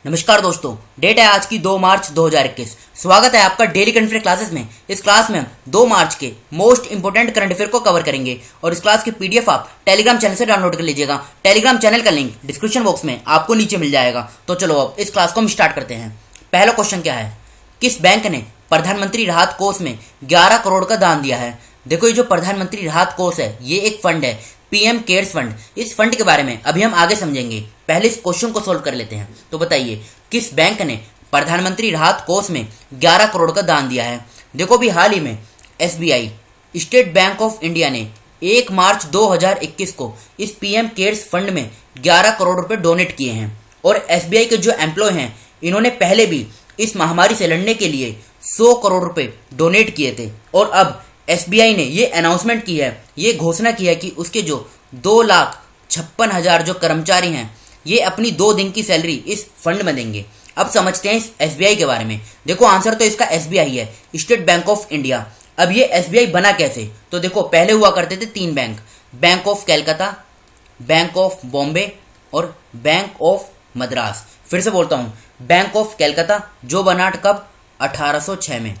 नमस्कार दोस्तों, डेट है आज की 2 मार्च 2021। स्वागत है आपका डेली करंट अफेयर क्लासेस में। इस क्लास में हम 2 मार्च के मोस्ट इंपोर्टेंट करंट अफेयर को कवर करेंगे और इस क्लास की पीडीएफ आप टेलीग्राम चैनल से डाउनलोड कर लीजिएगा। टेलीग्राम चैनल का लिंक डिस्क्रिप्शन बॉक्स में आपको नीचे मिल जाएगा। तो चलो अब इस क्लास को हम स्टार्ट करते हैं। पहला क्वेश्चन क्या है, किस बैंक ने प्रधानमंत्री राहत कोष में 11 करोड़ का दान दिया है? देखो, ये जो प्रधानमंत्री राहत कोष है ये एक फंड है, पीएम केयर्स फंड। इस फंड के बारे में अभी हम आगे समझेंगे, पहले इस क्वेश्चन को सोल्व कर लेते हैं। तो बताइए, किस बैंक ने प्रधानमंत्री राहत कोष में 11 करोड़ का दान दिया है? देखो, अभी हाल ही में SBI, state bank of India ने 1 मार्च 2021 को इस पीएम केयर्स फंड में 11 करोड़ रुपए डोनेट किए हैं। और एसबीआई के जो एम्प्लॉय हैं इन्होंने पहले भी इस महामारी से लड़ने के लिए 100 करोड़ रुपए डोनेट किए थे। और अब एसबीआई ने ये अनाउंसमेंट की है, ये घोषणा की है कि उसके जो 2,56,000 जो कर्मचारी हैं ये अपनी 2 दिन की सैलरी इस फंड में देंगे। अब समझते हैं इस एसबीआई के बारे में। देखो, आंसर तो इसका एसबीआई है, स्टेट बैंक ऑफ इंडिया। अब ये एसबीआई बना कैसे? तो देखो, पहले हुआ करते थे 3 bank, bank of Calcutta, bank of Bombay और बैंक ऑफ मद्रास। फिर से बोलता हूँ, बैंक ऑफ कलकत्ता जो बना कब? 1806 में।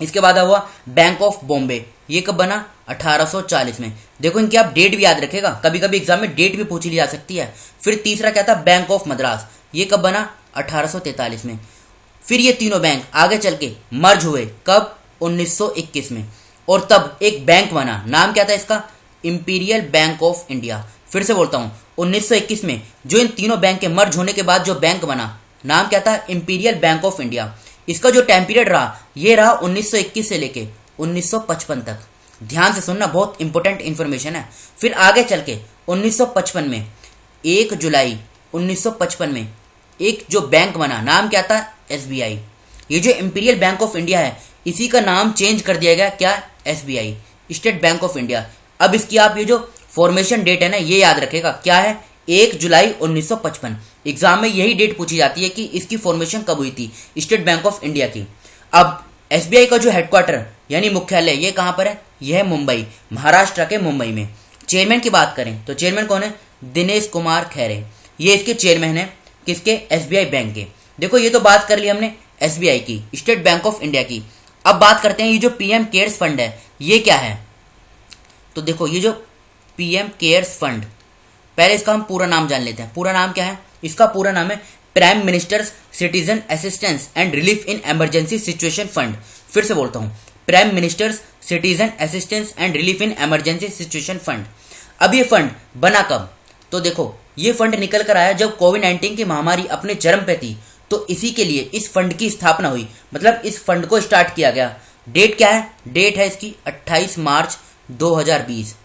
इसके बाद हुआ बैंक ऑफ बॉम्बे, ये कब बना? 1840 में। देखो, इनकी आप डेट भी याद रखेगा, कभी कभी एग्जाम में डेट भी पूछी जा सकती है। फिर तीसरा क्या था? बैंक ऑफ मद्रास, ये कब बना? 1843 में। फिर ये तीनों बैंक आगे चल के मर्ज हुए कब? 1921 में। और तब एक बैंक बना, नाम क्या था इसका? Imperial bank of India. फिर से बोलता हूँ, 1921 में जो इन तीनों बैंक के मर्ज होने के बाद जो बैंक बना, नाम क्या था? Imperial bank of India. इसका जो टाइम पीरियड रहा ये रहा 1921 से लेके 1955 तक। ध्यान से सुनना, बहुत इंपॉर्टेंट इंफॉर्मेशन है। फिर आगे चल के 1955 में 1 जुलाई 1955 में एक जो बैंक बना, नाम क्या था? एसबीआई। ये जो इंपीरियल बैंक ऑफ इंडिया है इसी का नाम चेंज कर दिया गया, क्या? SBI, state bank of India. अब इसकी आप ये जो फॉर्मेशन डेट है ना ये याद रखेगा, क्या है? 1 जुलाई 1955। एग्जाम में यही डेट पूछी जाती है कि इसकी फॉर्मेशन कब हुई थी, स्टेट बैंक ऑफ इंडिया की। अब एसबीआई का जो हेडक्वार्टर यानी मुख्यालय ये कहाँ पर है? यह है मुंबई, महाराष्ट्र के मुंबई में। चेयरमैन की बात करें तो चेयरमैन कौन है? दिनेश कुमार खैरे, ये इसके चेयरमैन है। किसके? एसबीआई बैंक के। देखो, ये तो बात कर ली हमने एसबीआई की, स्टेट बैंक ऑफ इंडिया की। अब बात करते हैं ये जो पीएम केयर्स फंड है ये क्या है? तो देखो, ये जो पीएम केयर्स फंड, पहले इसका हम पूरा नाम जान लेते हैं। पूरा नाम क्या है इसका? पूरा नाम है prime ministers citizen assistance and relief in emergency situation fund. फिर से बोलता हूँ, prime ministers citizen assistance and relief in emergency situation fund. अब ये फंड बना कब? तो देखो, ये फंड निकल कर आया जब कोविड-19 की महामारी अपने चरम पे थी, तो इसी के लिए इस फंड की स्थापना हुई, मतलब इस फंड को स्टार्ट किया गया। डेट क्या है? डेट है इसकी 28 मार्च 2020।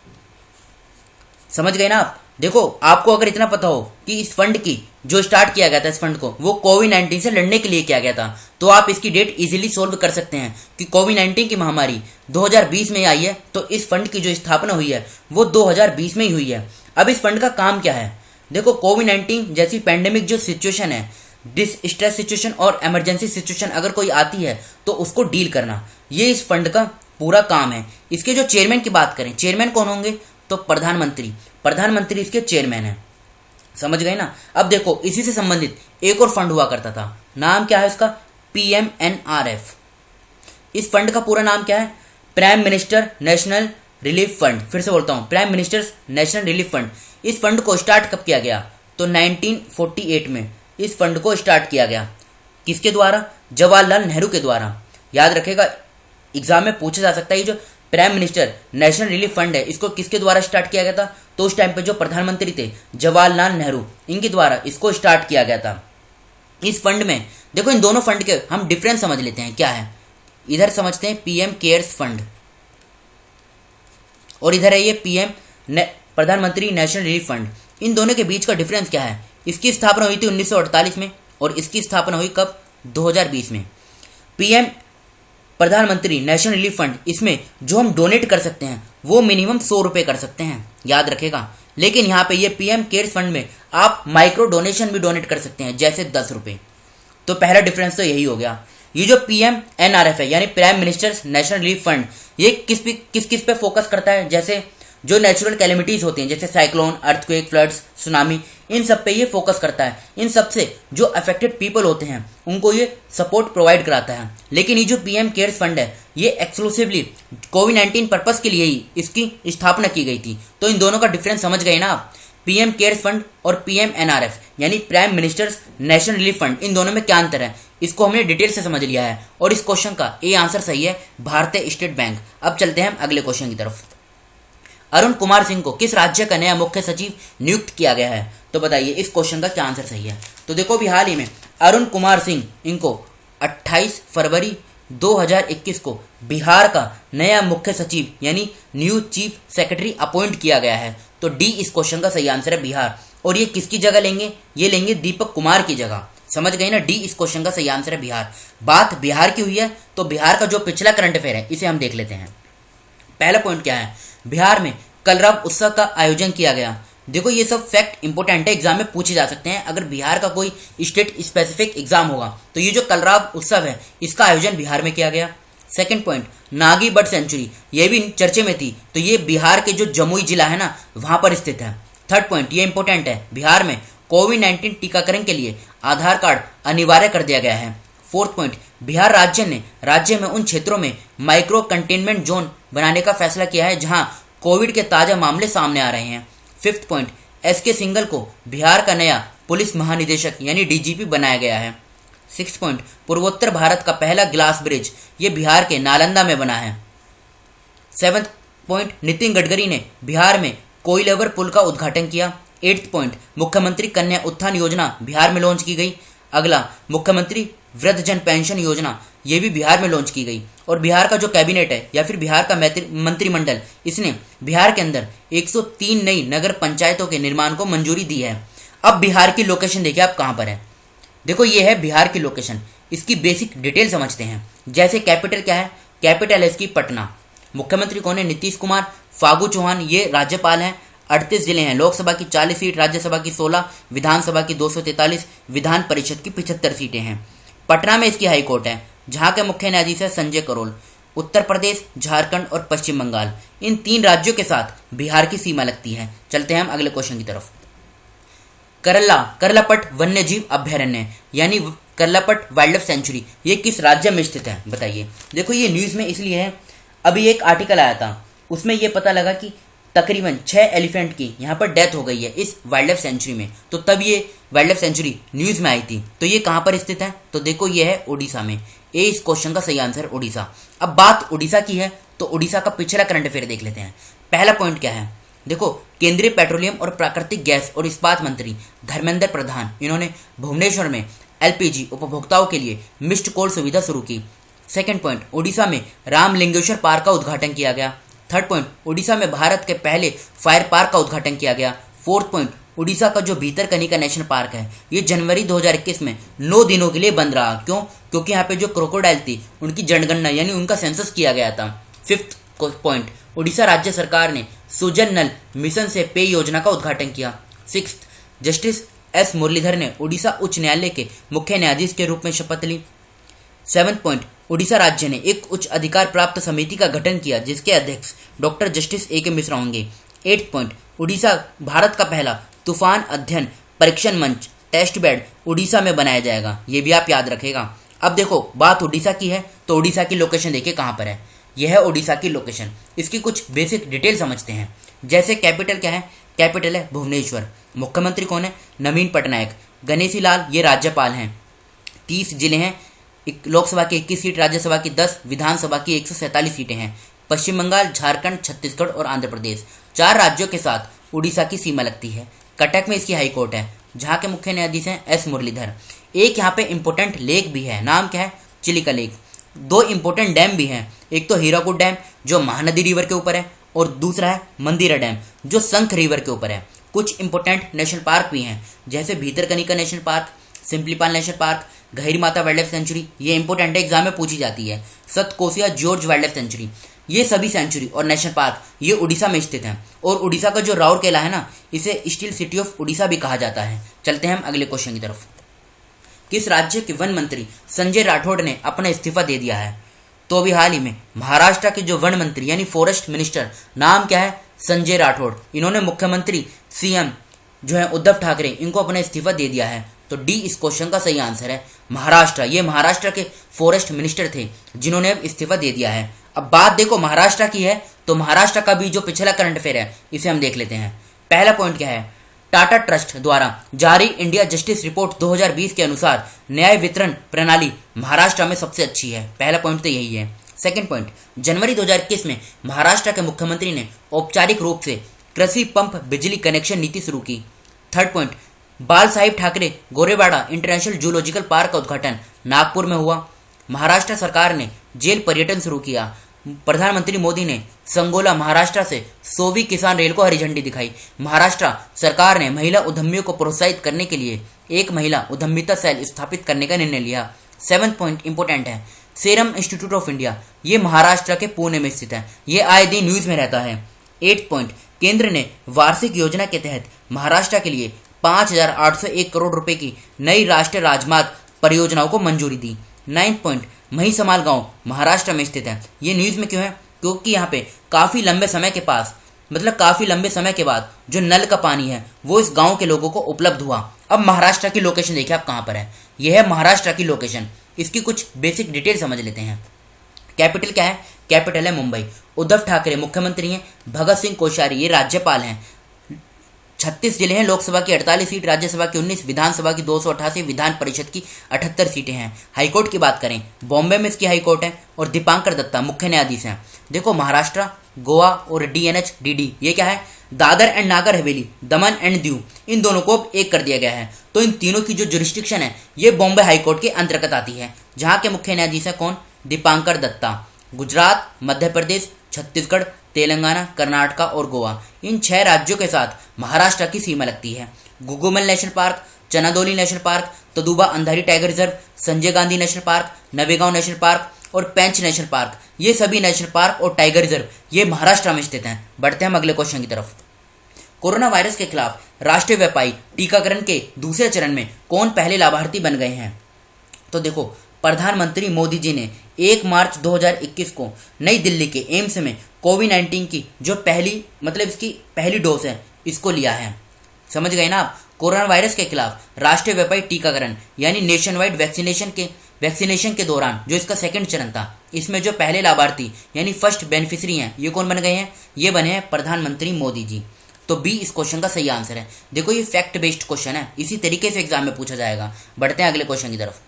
समझ गए ना आप? देखो, आपको अगर इतना पता हो कि इस फंड की जो स्टार्ट किया गया था, इस फंड को वो कोविड-19 से लड़ने के लिए किया गया था, तो आप इसकी डेट इजीली सोल्व कर सकते हैं कि कोविड-19 की महामारी 2020 में आई है, तो इस फंड की जो स्थापना हुई है वो 2020 में ही हुई है। अब इस फंड का काम क्या है? देखो, कोविड-19 जैसी पैंडेमिक जो सिचुएशन है, डिस्ट्रेस सिचुएशन और इमरजेंसी सिचुएशन अगर कोई आती है तो उसको डील करना, ये इस फंड का पूरा काम है। इसके जो चेयरमैन की बात करें, चेयरमैन कौन होंगे? तो प्रधानमंत्री इसके चेयरमैन है। समझ गए ना? अब देखो, इसी से संबंधित एक और फंड हुआ करता था, नाम क्या है इसका? पीएमएनआरएफ। इस फंड का पूरा नाम क्या है? Prime minister national relief fund. फिर से बोलता हूं, prime minister national relief fund. इस फंड को स्टार्ट कब किया गया? तो 1948 में इस फंड को स्टार्ट किया गया। किसके द्वारा? जवाहरलाल नेहरू के द्वारा। याद रखेगा, एग्जाम में पूछा जा सकता है ये जो prime minister national relief fund है इसको किसके द्वारा स्टार्ट किया गया था? तो उस टाइम पे जो प्रधानमंत्री थे जवाहरलाल नेहरू, इनके द्वारा इसको स्टार्ट किया गया था। इस फंड में देखो, इन दोनों फंड के हम डिफरेंस समझ लेते हैं क्या है। इधर समझते हैं पीएम केयर्स फंड और इधर है ये पीएम प्रधानमंत्री नेशनल रिलीफ फंड। इन दोनों के बीच का डिफरेंस क्या है? इसकी स्थापना हुई थी 1948 में और इसकी स्थापना हुई कब? 2020 में। पीएम प्रधानमंत्री नेशनल रिलीफ फंड, इसमें जो हम डोनेट कर सकते हैं वो मिनिमम 100 रुपये कर सकते हैं, याद रखेगा। लेकिन यहाँ पे ये पीएम केयर्स फंड में आप माइक्रो डोनेशन भी डोनेट कर सकते हैं, जैसे 10 रुपये। तो पहला डिफरेंस तो यही हो गया। ये जो पीएमएनआरएफ है यानी prime minister's national relief fund, ये किस किस पे फोकस करता है? जैसे जो नेचुरल कैलेमिटीज होती हैं जैसे साइक्लोन, अर्थक्वेक, फ्लड्स, सुनामी, इन सब पे ये फोकस करता है। इन सब से जो अफेक्टेड पीपल होते हैं उनको ये सपोर्ट प्रोवाइड कराता है। लेकिन ये जो पीएम केयर्स फंड है ये एक्सक्लूसिवली कोविड-19 पर्पस के लिए ही इसकी स्थापना की गई थी। तो इन दोनों का डिफरेंस समझ गए ना आप। पीएम केयर्स फंड और पीएमएनआरएफ यानी prime minister's national relief fund, इन दोनों में क्या अंतर है इसको हमने डिटेल से समझ लिया है। और इस क्वेश्चन का ए आंसर सही है, भारतीय स्टेट बैंक। अब चलते हैं हम अगले क्वेश्चन की तरफ। अरुण कुमार सिंह को किस राज्य का नया मुख्य सचिव नियुक्त किया गया है? तो बताइए इस क्वेश्चन का क्या आंसर सही है। तो देखो अभी हाल ही में अरुण कुमार सिंह इनको 28 फरवरी 2021 को बिहार का नया मुख्य सचिव यानी न्यू चीफ सेक्रेटरी अपॉइंट किया गया है। तो डी इस क्वेश्चन का सही आंसर है, बिहार। और ये किसकी जगह लेंगे? ये लेंगे दीपक कुमार की जगह। समझ गए ना, डी इस क्वेश्चन का सही आंसर है, बिहार। बात बिहार की हुई है तो बिहार का जो पिछला करंट अफेयर है इसे हम देख लेते हैं। पहला पॉइंट क्या है, बिहार में कलरव उत्सव का आयोजन किया गया। देखो ये सब फैक्ट इंपॉर्टेंट है, एग्जाम में पूछे जा सकते हैं। अगर बिहार का कोई स्टेट स्पेसिफिक एग्जाम होगा तो ये जो कलरव उत्सव है इसका आयोजन बिहार में किया गया। Second point, Nagi bird sanctuary, ये भी चर्चे में थी, तो ये बिहार के जो जमुई जिला है ना वहां पर स्थित है। थर्ड पॉइंट, ये इंपॉर्टेंट है, बिहार में कोविड-19 टीकाकरण के लिए आधार कार्ड अनिवार्य कर दिया गया है। फोर्थ पॉइंट, बिहार राज्य में उन क्षेत्रों में माइक्रो कंटेनमेंट जोन बनाने का फैसला किया है जहां कोविड के ताजा मामले सामने आ रहे हैं। फिफ्थ पॉइंट, एसके सिंघल को बिहार का नया पुलिस महानिदेशक यानी डीजीपी बनाया गया है। सिक्स्थ पॉइंट, पूर्वोत्तर भारत का पहला ग्लास ब्रिज ये बिहार के नालंदा में बना है। सेवंथ पॉइंट, नितिन गडकरी ने बिहार में कोइलवर पुल का उद्घाटन किया। एट्थ पॉइंट, मुख्यमंत्री कन्या उत्थान योजना बिहार में लॉन्च की गई। अगला, मुख्यमंत्री वृद्धजन पेंशन योजना ये भी बिहार में लॉन्च की गई। और बिहार का जो कैबिनेट है या फिर बिहार का मंत्रिमंडल, इसने बिहार के अंदर 103 नई नगर पंचायतों के निर्माण को मंजूरी दी है। अब बिहार की लोकेशन देखिए आप कहाँ पर है। देखो ये है बिहार की लोकेशन, इसकी बेसिक डिटेल समझते हैं। जैसे कैपिटल क्या है, कैपिटल है इसकी पटना। मुख्यमंत्री कौन है? नीतीश कुमार। फागू चौहान ये राज्यपाल हैं। 38 जिले हैं, लोकसभा की 40 सीट, राज्यसभा की 16, विधानसभा की 243, विधान परिषद की 75 सीटें हैं। पटना में इसकी हाई कोर्ट है जहां के मुख्य न्यायाधीश है संजय करोल। उत्तर प्रदेश, झारखंड और पश्चिम बंगाल, इन 3 राज्यों के साथ बिहार की सीमा लगती है। चलते हैं हम अगले क्वेश्चन की तरफ। करलापट वन्यजीव अभ्यारण्य यानी करलापट वाइल्ड लाइफ सेंचुरी ये किस राज्य में स्थित है बताइए। देखो ये न्यूज़ में इसलिए है, अभी एक आर्टिकल आया था उसमें ये पता लगा कि तकरीबन 6 एलिफेंट की यहाँ पर डेथ हो गई है इस वाइल्ड लाइफ सेंचुरी में। तो तब ये वाइल्ड लाइफ सेंचुरी न्यूज़ में आई थी। तो ये कहाँ पर स्थित है? तो देखो ये है उड़ीसा में। ए इस क्वेश्चन का सही आंसर उड़ीसा। अब बात उड़ीसा की है तो उड़ीसा का पिछला करंट अफेयर देख लेते हैं। पहला पॉइंट क्या है, देखो केंद्रीय पेट्रोलियम और प्राकृतिक गैस और इस्पात मंत्री धर्मेंद्र प्रधान इन्होंने भुवनेश्वर में एलपीजी उपभोक्ताओं के लिए मिस्ड कॉल सुविधा शुरू की। सेकंड पॉइंट, उड़ीसा में रामलिंगेश्वर पार्क का उद्घाटन किया गया। थर्ड पॉइंट, उड़ीसा में भारत के पहले फायर पार्क का उद्घाटन किया गया। फोर्थ पॉइंट, उड़ीसा का जो भीतरकनिका नेशनल पार्क है ये जनवरी 2021 में 9 दिनों के लिए बंद रहा। क्यों? क्योंकि यहाँ पे जो क्रोकोडाइल थी उनकी जनगणना यानी उनका सेंसस किया गया था। फिफ्थ पॉइंट, उड़ीसा राज्य सरकार ने सुजल नल मिशन से पेय योजना का उद्घाटन किया। सिक्स्थ, जस्टिस एस मुरलीधर ने उड़ीसा उच्च न्यायालय के मुख्य न्यायाधीश के रूप में शपथ ली। सेवंथ पॉइंट, उड़ीसा राज्य ने एक उच्च अधिकार प्राप्त समिति का गठन किया जिसके अध्यक्ष डॉक्टर जस्टिस ए के मिश्रा होंगे। एट्थ पॉइंट, उड़ीसा भारत का पहला तूफान अध्ययन परीक्षण मंच टेस्ट बेड उड़ीसा में बनाया जाएगा, ये भी आप याद रखेगा। अब देखो बात उड़ीसा की है तो उड़ीसा की लोकेशन देखिए कहाँ पर है। यह है उड़ीसा की लोकेशन। इसकी कुछ बेसिक डिटेल समझते हैं। जैसे कैपिटल क्या है, कैपिटल है भुवनेश्वर। मुख्यमंत्री कौन है? नवीन पटनायक। गणेशी लाल ये राज्यपाल हैं। 30 जिले हैं, लोकसभा की 21 सीट, राज्यसभा की 10, विधानसभा की 147 सीटें हैं। पश्चिम बंगाल, झारखंड, छत्तीसगढ़ और आंध्र प्रदेश 4 राज्यों के साथ उड़ीसा की सीमा लगती है। कटक में इसकी हाई कोर्ट है जहाँ के मुख्य न्यायाधीश हैं एस मुरलीधर। एक यहाँ पे इंपॉर्टेंट लेक भी है, नाम क्या है? चिलिका लेक। 2 इंपॉर्टेंट डैम भी हैं, एक तो हीराकुड डैम जो महानदी रिवर के ऊपर है और दूसरा है मंदिरा डैम जो शंख रिवर के ऊपर है। कुछ इंपॉर्टेंट नेशनल पार्क भी हैं जैसे Bhitarkanika national park, Simlipal national park, Gahirmatha wild life sanctuary, ये इंपॉर्टेंट एग्जाम में पूछी जाती है। Satkosia gorge wild life sanctuary, ये सभी सेंचुरी और नेशनल पार्क ये उड़ीसा में स्थित हैं। और उड़ीसा का जो राउरकेला है ना, इसे स्टील सिटी ऑफ उड़ीसा भी कहा जाता है। चलते हैं हम अगले क्वेश्चन की तरफ। किस राज्य के वन मंत्री संजय राठौड़ ने अपना इस्तीफा दे दिया है? तो अभी हाल ही में महाराष्ट्र के जो वन मंत्री यानी फॉरेस्ट मिनिस्टर, नाम क्या है? संजय राठौड़, इन्होंने मुख्यमंत्री सीएम जो है उद्धव ठाकरे, इनको अपना इस्तीफा दे दिया है। तो डी इस क्वेश्चन का सही आंसर है। महाराष्ट्र, ये महाराष्ट्र के फॉरेस्ट मिनिस्टर थे जिन्होंने अब इस्तीफा दे दिया है। अब बात देखो महाराष्ट्र की है, तो महाराष्ट्र का भी जो पिछला करंट अफेयर है इसे हम देख लेते हैं। पहला पॉइंट क्या है, टाटा ट्रस्ट द्वारा जारी इंडिया जस्टिस रिपोर्ट 2020 के अनुसार न्याय वितरण प्रणाली महाराष्ट्र में सबसे अच्छी है। पहला पॉइंट तो यही है। सेकंड पॉइंट, जनवरी 2021 में महाराष्ट्र के मुख्यमंत्री ने औपचारिक रूप से कृषि पंप बिजली कनेक्शन नीति शुरू की। थर्ड पॉइंट, बाल Sahib Thackeray Gorewada international zoological park का उद्घाटन नागपुर में हुआ। महाराष्ट्र सरकार ने जेल पर्यटन शुरू किया। प्रधानमंत्री मोदी ने संगोला महाराष्ट्र से 100वीं किसान रेल को हरी झंडी दिखाई। महाराष्ट्र सरकार ने महिला उद्यमियों को प्रोत्साहित करने के लिए एक महिला उद्यमिता सेल स्थापित करने का निर्णय लिया। 7th पॉइंट इंपोर्टेंट है, सीरम इंस्टीट्यूट ऑफ इंडिया, ये महाराष्ट्र के पुणे में स्थित है, ये आए दिन न्यूज में रहता है। 8th पॉइंट, केंद्र ने वार्षिक योजना के तहत महाराष्ट्र के लिए 5,801 करोड़ रुपए की नई राष्ट्रीय राजमार्ग परियोजनाओं को मंजूरी दी। 9th पॉइंट, महिसमाल गांव महाराष्ट्र में स्थित है। ये न्यूज में क्यों है, क्योंकि यहाँ पे काफी लंबे समय के बाद जो नल का पानी है वो इस गांव के लोगों को उपलब्ध हुआ। अब महाराष्ट्र की लोकेशन देखिए आप कहाँ पर है, यह है महाराष्ट्र की लोकेशन। इसकी कुछ बेसिक डिटेल समझ लेते हैं। कैपिटल क्या है, कैपिटल है मुंबई। उद्धव ठाकरे मुख्यमंत्री हैं, भगत सिंह कोश्यारी ये राज्यपाल हैं। 36 जिले हैं, लोकसभा की 48 सीट, राज्यसभा की 19, विधानसभा की 288, विधान परिषद की 78 सीटें हैं। हाईकोर्ट की बात करें, बॉम्बे में इसकी हाईकोर्ट है और दीपांकर दत्ता मुख्य न्यायाधीश हैं। देखो महाराष्ट्र, गोवा और DNH DD ये क्या है, Dadar and Nagar Haveli, Daman and Diu, इन दोनों को अब एक कर दिया गया है। तो इन तीनों की जो जुरिस्डिक्शन है ये बॉम्बे हाईकोर्ट के अंतर्गत आती है, जहाँ के मुख्य न्यायाधीश है कौन, दीपांकर दत्ता। गुजरात, मध्य प्रदेश, छत्तीसगढ़, तेलंगाना, कर्नाटका और गोवा, इन 6 राज्यों के साथ महाराष्ट्र की सीमा लगती है। गुगुमल national park, चनादोली national park, तदुबा Andhari tiger reserve, Sanjay Gandhi national park, Navegaon national park और पेंच नेशनल पार्क, ये सभी नेशनल पार्क और टाइगर रिजर्व ये महाराष्ट्र में स्थित हैं। बढ़ते हैं हम अगले क्वेश्चन की तरफ। कोरोना वायरस के खिलाफ राष्ट्रीय व्यापी टीकाकरण के दूसरे चरण में कौन पहले लाभार्थी बन गए हैं? तो देखो प्रधानमंत्री मोदी जी ने 1 मार्च 2021 को नई दिल्ली के एम्स में कोविड-19 की जो इसकी पहली डोज है इसको लिया है। समझ गए ना आप, कोरोना वायरस के खिलाफ राष्ट्रीय व्यापी टीकाकरण यानी नेशन वाइड वैक्सीनेशन के दौरान जो इसका सेकंड चरण था, इसमें जो पहले लाभार्थी यानी फर्स्ट बेनिफिशियरी हैं ये कौन बन गए हैं, ये बने हैं प्रधानमंत्री मोदी जी। तो बी इस क्वेश्चन का सही आंसर है। देखो ये फैक्ट बेस्ड क्वेश्चन है, इसी तरीके से एग्जाम में पूछा जाएगा। बढ़ते हैं अगले क्वेश्चन की तरफ।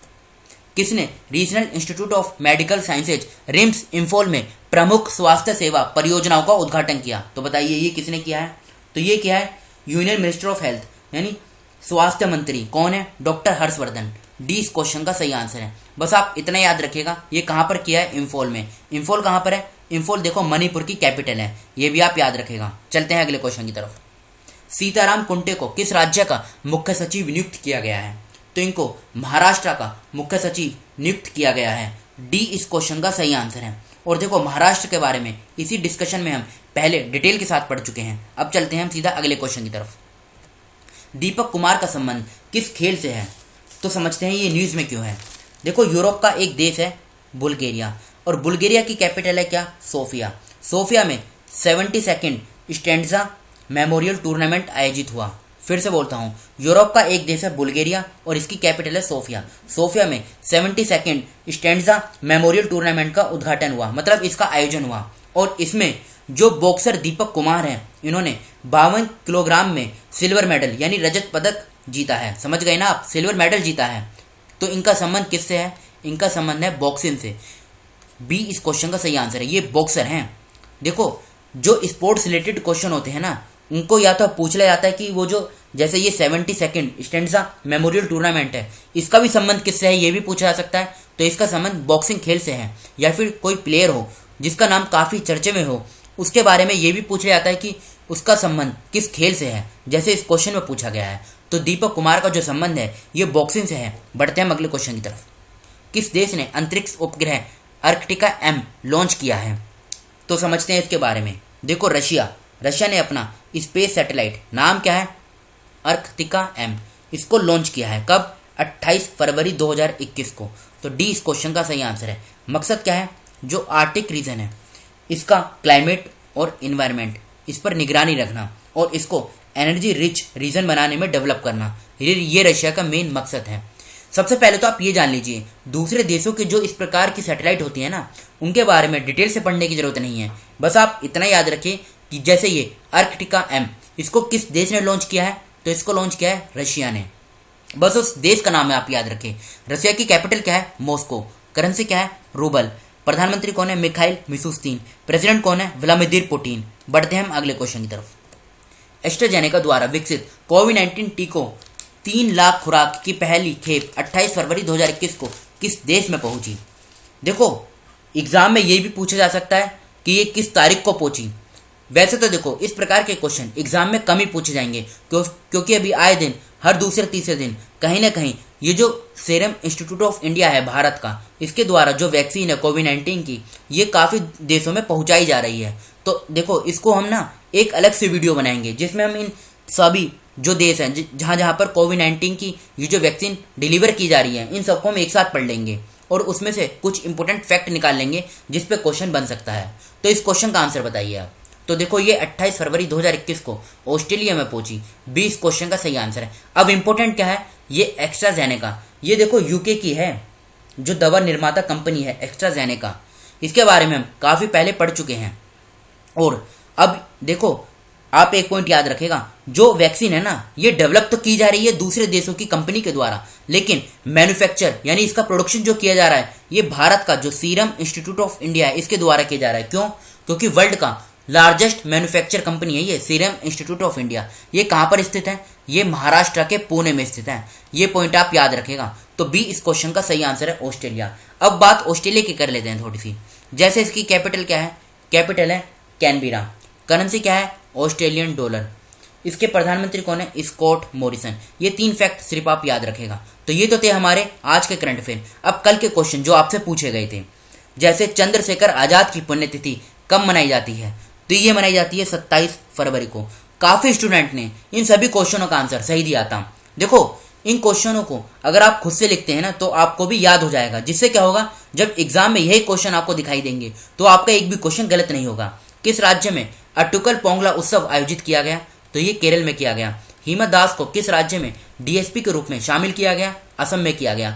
किसने regional institute of medical sciences RIMS Imphal में प्रमुख स्वास्थ्य सेवा परियोजनाओं का उद्घाटन किया? तो बताइए ये किसने किया है? तो ये किया है यूनियन मिनिस्टर ऑफ हेल्थ यानी स्वास्थ्य मंत्री कौन है, डॉक्टर हर्षवर्धन। डी इस क्वेश्चन का सही आंसर है। बस आप इतना याद रखिएगा, ये कहाँ पर किया है, इंफॉल में। इंफॉल कहाँ पर है, इंफॉल देखो मणिपुर की कैपिटल है, ये भी आप याद रखेगा। चलते हैं अगले क्वेश्चन की तरफ। सीताराम कुंटे को किस राज्य का मुख्य सचिव नियुक्त किया गया है? तो इनको महाराष्ट्र का मुख्य सचिव नियुक्त किया गया है। डी इस क्वेश्चन का सही आंसर है। और देखो महाराष्ट्र के बारे में इसी डिस्कशन में हम पहले डिटेल के साथ पढ़ चुके हैं। अब चलते हैं हम सीधा अगले क्वेश्चन की तरफ। दीपक कुमार का संबंध किस खेल से है? तो समझते हैं ये न्यूज़ में क्यों है। देखो यूरोप का एक देश है बुल्गारिया, और बुल्गारिया की कैपिटल है क्या, सोफिया। सोफिया में 72nd स्टैंडजा मेमोरियल टूर्नामेंट आयोजित हुआ। फिर से बोलता हूँ, यूरोप का एक देश है बुल्गारिया और इसकी कैपिटल है सोफिया। सोफिया में 72nd स्टैंडजा मेमोरियल टूर्नामेंट का उद्घाटन हुआ, मतलब इसका आयोजन हुआ। और इसमें जो बॉक्सर दीपक कुमार हैं इन्होंने 52 किलोग्राम में सिल्वर मेडल यानी रजत पदक जीता है। समझ गए ना आप, सिल्वर मेडल जीता है। तो इनका संबंध किससे है? इनका संबंध है बॉक्सिंग से। बी इस क्वेश्चन का सही आंसर है, ये बॉक्सर हैं। देखो जो स्पोर्ट्स रिलेटेड क्वेश्चन होते हैं ना, उनको या तो पूछ लिया जाता है कि वो जो जैसे ये 72nd स्टैंडजा मेमोरियल टूर्नामेंट है इसका भी संबंध किससे है, ये भी पूछा जा सकता है। तो इसका संबंध बॉक्सिंग खेल से है। या फिर कोई प्लेयर हो जिसका नाम काफ़ी चर्चे में हो, उसके बारे में ये भी पूछा जाता है कि उसका संबंध किस खेल से है, जैसे इस क्वेश्चन में पूछा गया है। तो दीपक कुमार का जो संबंध है ये बॉक्सिंग से है। बढ़ते हैं अगले क्वेश्चन की तरफ। किस देश ने अंतरिक्ष उपग्रह आर्कटिका M लॉन्च किया है? तो समझते हैं इसके बारे में। देखो रशिया ने अपना स्पेस सैटेलाइट, नाम क्या है, आर्कटिका M, इसको लॉन्च किया है। कब? 28 फरवरी 2021 को। तो डी इस क्वेश्चन का सही आंसर है। मकसद क्या है, जो आर्टिक रीजन है इसका क्लाइमेट और इन्वायरमेंट इस पर निगरानी रखना और इसको एनर्जी रिच रीजन बनाने में डेवलप करना, ये रशिया का मेन मकसद है। सबसे पहले तो आप ये जान लीजिए, दूसरे देशों के जो इस प्रकार की सैटेलाइट होती है ना, उनके बारे में डिटेल से पढ़ने की जरूरत नहीं है। बस आप इतना याद रखिए कि जैसे ये आर्कटिका M, इसको किस देश ने लॉन्च किया है, तो इसको लॉन्च किया है रशिया ने। बस उस देश का नाम है आप याद रखें। रशिया की कैपिटल क्या है, मॉस्को। करेंसी क्या है, रूबल। प्रधानमंत्री कौन है, मिखाइल मिशुस्तिन। प्रेसिडेंट कौन है, व्लादिमीर पुतिन। बढ़ते हैं हम अगले क्वेश्चन की तरफ। एस्ट्राजेनेका द्वारा विकसित कोविड-19 टीकों 3 लाख खुराक की पहली खेप 28 फरवरी 2021 को किस देश में पहुंची। देखो, एग्जाम में ये भी पूछा जा सकता है कि ये किस तारीख को पहुंची। वैसे तो देखो, इस प्रकार के क्वेश्चन एग्जाम में कम ही पूछे जाएंगे, क्योंकि अभी आए दिन हर दूसरे तीसरे दिन कहीं ना कहीं ये जो सीरम इंस्टीट्यूट ऑफ इंडिया है भारत का, इसके द्वारा जो वैक्सीन है कोविड-19 की, ये काफ़ी देशों में पहुंचाई जा रही है। तो देखो, इसको हम ना एक अलग से वीडियो बनाएंगे जिसमें हम इन सभी जो देश हैं जहाँ जहाँ पर कोविड-19 की ये जो वैक्सीन डिलीवर की जा रही है, इन सबको हम एक साथ पढ़ लेंगे और उसमें से कुछ इंपॉर्टेंट फैक्ट निकाल लेंगे जिस पे क्वेश्चन बन सकता है। तो इस क्वेश्चन का आंसर बताइए आप। तो देखो, ये 28 फरवरी 2021 को ऑस्ट्रेलिया में पहुंची। 20 क्वेश्चन का सही आंसर है। अब इंपॉर्टेंट क्या है, ये एस्ट्राजेनेका, ये देखो यूके की है जो दवा निर्माता कंपनी है एस्ट्राजेनेका। इसके बारे में हम काफ़ी पहले पढ़ चुके हैं। और अब देखो, आप एक पॉइंट याद रखेगा, जो वैक्सीन है ना, ये डेवलप तो की जा रही है दूसरे देशों की कंपनी के द्वारा, लेकिन मैन्युफैक्चर यानी इसका प्रोडक्शन जो किया जा रहा है, ये भारत का जो सीरम इंस्टीट्यूट ऑफ इंडिया है इसके द्वारा किया जा रहा है। क्यों? क्योंकि वर्ल्ड का लार्जेस्ट मैन्युफैक्चर कंपनी है ये सीरम इंस्टीट्यूट ऑफ इंडिया। ये कहाँ पर स्थित है? ये महाराष्ट्र के पुणे में स्थित है। ये पॉइंट आप याद रखेगा। तो बी इस क्वेश्चन का सही आंसर है, ऑस्ट्रेलिया। अब बात ऑस्ट्रेलिया की कर लेते हैं थोड़ी सी। जैसे इसकी कैपिटल क्या है? कैपिटल है कैनबेरा। करेंसी क्या है? Australian dollar. इसके प्रधानमंत्री कौन है? Scott Morrison. ये 3 फैक्ट सिर्फ आप याद रखेगा। तो ये तो थे हमारे आज के करंट अफेयर। अब कल के क्वेश्चन जो आपसे पूछे गए थे, जैसे चंद्रशेखर आजाद की पुण्यतिथि कब मनाई जाती है? तो ये मनाई जाती है 27 फरवरी को। काफ़ी स्टूडेंट ने इन सभी क्वेश्चनों का आंसर सही दिया था। देखो, इन क्वेश्चनों को अगर आप खुद से लिखते हैं ना, तो आपको भी याद हो जाएगा, जिससे क्या होगा, जब एग्जाम में यही क्वेश्चन आपको दिखाई देंगे तो आपका एक भी क्वेश्चन गलत नहीं होगा। किस राज्य में अट्टुकल पोंगला उत्सव आयोजित किया गया? तो ये केरल में किया गया। हिमा दास को किस राज्य में डीएसपी के रूप में शामिल किया गया? असम में किया गया।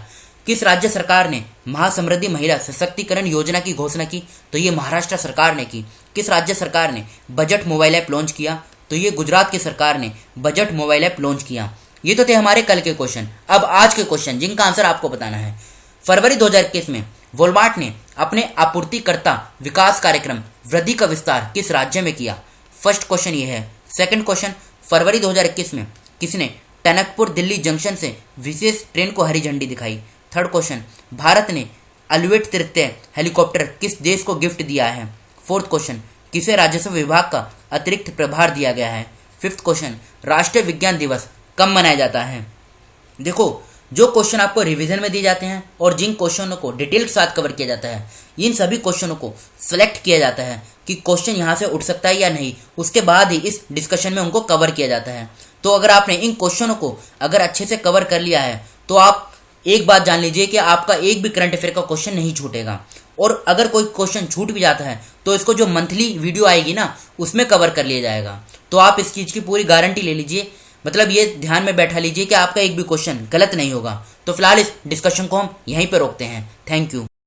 किस राज्य सरकार ने महासमृद्धि महिला सशक्तिकरण योजना की घोषणा की? तो ये महाराष्ट्र सरकार ने की। किस राज्य सरकार ने बजट मोबाइल ऐप लॉन्च किया? तो ये गुजरात की सरकार ने बजट मोबाइल ऐप लॉन्च किया। ये तो थे हमारे कल के क्वेश्चन। अब आज के क्वेश्चन जिनका आंसर आपको बताना है। फरवरी 2021 में वॉलमार्ट ने अपने आपूर्तिकर्ता विकास कार्यक्रम वृद्धि का विस्तार किस राज्य में किया? फर्स्ट क्वेश्चन ये है। सेकंड क्वेश्चन, फरवरी 2021 में किसने टनकपुर दिल्ली जंक्शन से विशेष ट्रेन को हरी झंडी दिखाई? थर्ड क्वेश्चन, भारत ने अलुएट तृतीय हेलीकॉप्टर किस देश को गिफ्ट दिया है? फोर्थ क्वेश्चन, किसे राजस्व विभाग का अतिरिक्त प्रभार दिया गया है? फिफ्थ क्वेश्चन, राष्ट्रीय विज्ञान दिवस कब मनाया जाता है? देखो, जो क्वेश्चन आपको रिवीजन में दिए जाते हैं और जिन क्वेश्चनों को डिटेल के साथ कवर किया जाता है, इन सभी क्वेश्चनों को सिलेक्ट किया जाता है कि क्वेश्चन यहाँ से उठ सकता है या नहीं। उसके बाद ही इस डिस्कशन में उनको कवर किया जाता है। तो अगर आपने इन क्वेश्चनों को अगर अच्छे से कवर कर लिया है, तो आप एक बात जान लीजिए कि आपका एक भी करंट अफेयर का क्वेश्चन नहीं छूटेगा। और अगर कोई क्वेश्चन छूट भी जाता है, तो इसको जो मंथली वीडियो आएगी ना, उसमें कवर कर लिया जाएगा। तो आप इस चीज़ की पूरी गारंटी ले लीजिए, मतलब ये ध्यान में बैठा लीजिए कि आपका एक भी क्वेश्चन गलत नहीं होगा। तो फिलहाल इस डिस्कशन को हम यहीं पर रोकते हैं। Thank you.